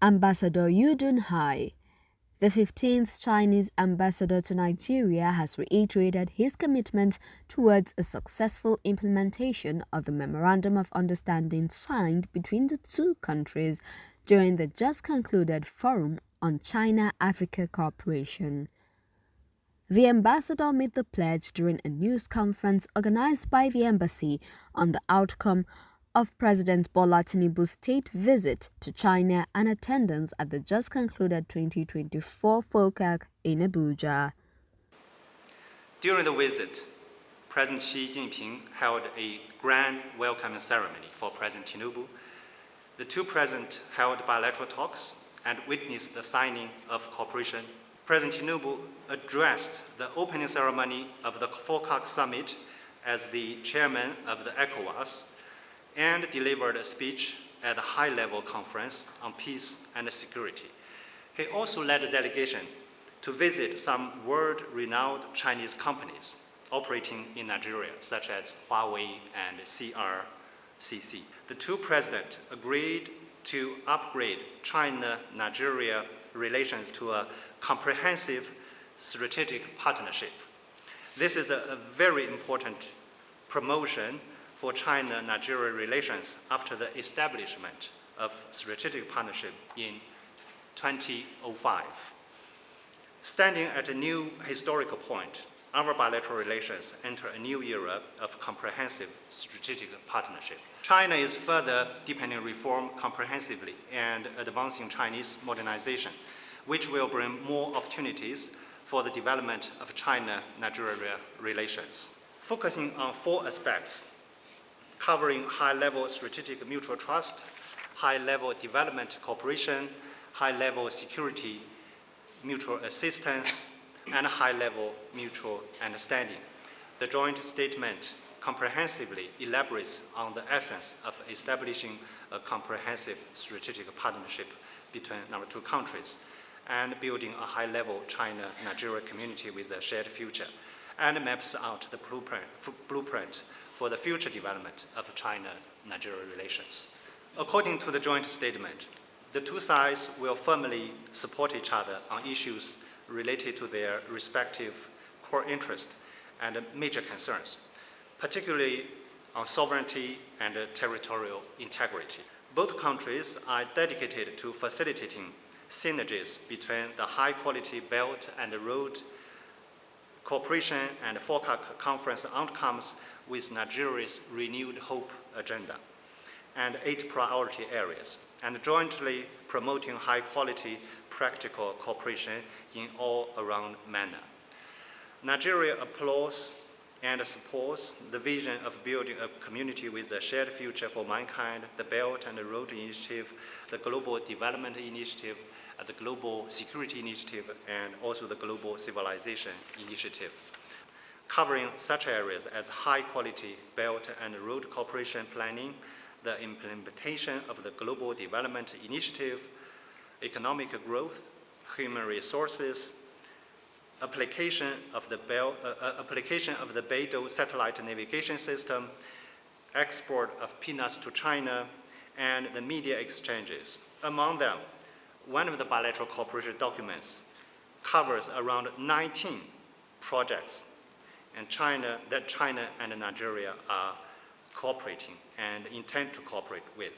Ambassador Dunhai, the 15th Chinese ambassador to Nigeria, has reiterated his commitment towards a successful implementation of the Memorandum of Understanding signed between the two countries during the just concluded Forum on China-Africa Cooperation. The ambassador made the pledge during a news conference organized by the embassy on the outcome of President Bola Tinubu's state visit to China and attendance at the just concluded 2024 FOCAC in Abuja. During the visit, President Xi Jinping held a grand welcoming ceremony for President Tinubu. The two presidents held bilateral talks and witnessed the signing of cooperation. President Tinubu addressed the opening ceremony of the FOCAC summit as the chairman of the ECOWAS and delivered a speech at a high-level conference on peace and security. He also led a delegation to visit some world-renowned Chinese companies operating in Nigeria, such as Huawei and CRCC. The two presidents agreed to upgrade China-Nigeria relations to a comprehensive strategic partnership. This is a very important promotion for China-Nigeria relations after the establishment of strategic partnership in 2005. Standing at a new historical point, our bilateral relations enter a new era of comprehensive strategic partnership. China is further deepening reform comprehensively and advancing Chinese modernization, which will bring more opportunities for the development of China-Nigeria relations. Focusing on four aspects, covering high-level strategic mutual trust, high-level development cooperation, high-level security mutual assistance, and high-level mutual understanding. The joint statement comprehensively elaborates on the essence of establishing a comprehensive strategic partnership between our two countries and building a high-level China-Nigeria community with a shared future, and maps out the blueprint for the future development of China-Nigeria relations. According to the joint statement, the two sides will firmly support each other on issues related to their respective core interests and major concerns, particularly on sovereignty and territorial integrity. Both countries are dedicated to facilitating synergies between the high-quality Belt and Road cooperation and FOCAC conference outcomes with Nigeria's renewed hope agenda and 8 priority areas, and jointly promoting high-quality practical cooperation in all-around manner. Nigeria applauds and supports the vision of building a community with a shared future for mankind, the Belt and Road Initiative, the Global Development Initiative, the Global Security Initiative, and also the Global Civilization Initiative, covering such areas as high-quality Belt and Road cooperation planning, the implementation of the Global Development Initiative, economic growth, human resources, application of the Beidou satellite navigation system, export of peanuts to China, and the media exchanges. Among them, one of the bilateral cooperation documents covers around 19 projects and China and Nigeria are cooperating and intend to cooperate with.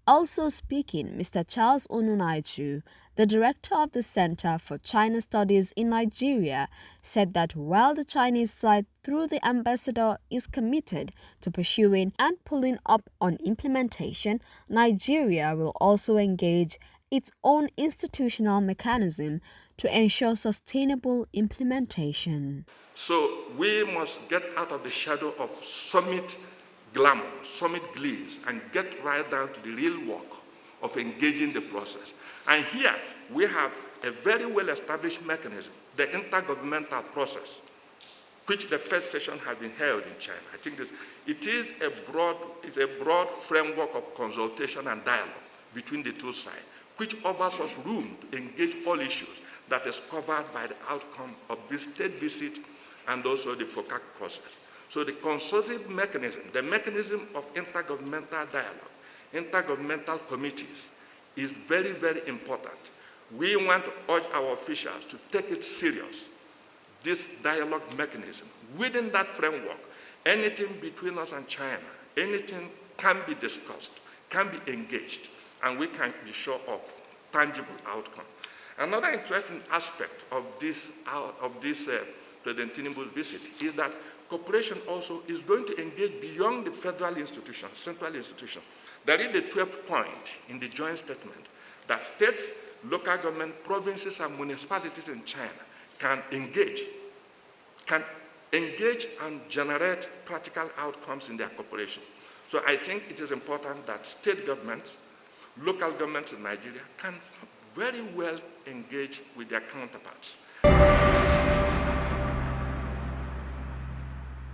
Also speaking, Mr. Charles Onunaichu, the director of the Center for China Studies in Nigeria, said that while the Chinese side, through the ambassador, is committed to pursuing and pulling up on implementation, Nigeria will also engage its own institutional mechanism to ensure sustainable implementation. So we must get out of the shadow of summit glamour, summit gliss, and get right down to the real work of engaging the process. And here we have a very well-established mechanism, the intergovernmental process, which the first session has been held in China. I think it is a broad framework of consultation and dialogue between the two sides, which offers us room to engage all issues that is covered by the outcome of this state visit and also the FOCAC process. So the consultative mechanism, the mechanism of intergovernmental dialogue, intergovernmental committees, is very, very important. We want to urge our officials to take it serious, this dialogue mechanism. Within that framework, anything between us and China, anything can be discussed, can be engaged, and we can be sure of tangible outcome. Another interesting aspect of this President Tinubu's visit is that cooperation also is going to engage beyond the federal institutions, central institutions. There is the 12th point in the joint statement that states, local government, provinces, and municipalities in China can engage and generate practical outcomes in their cooperation. So I think it is important that state governments, local governments in Nigeria can very well engage with their counterparts.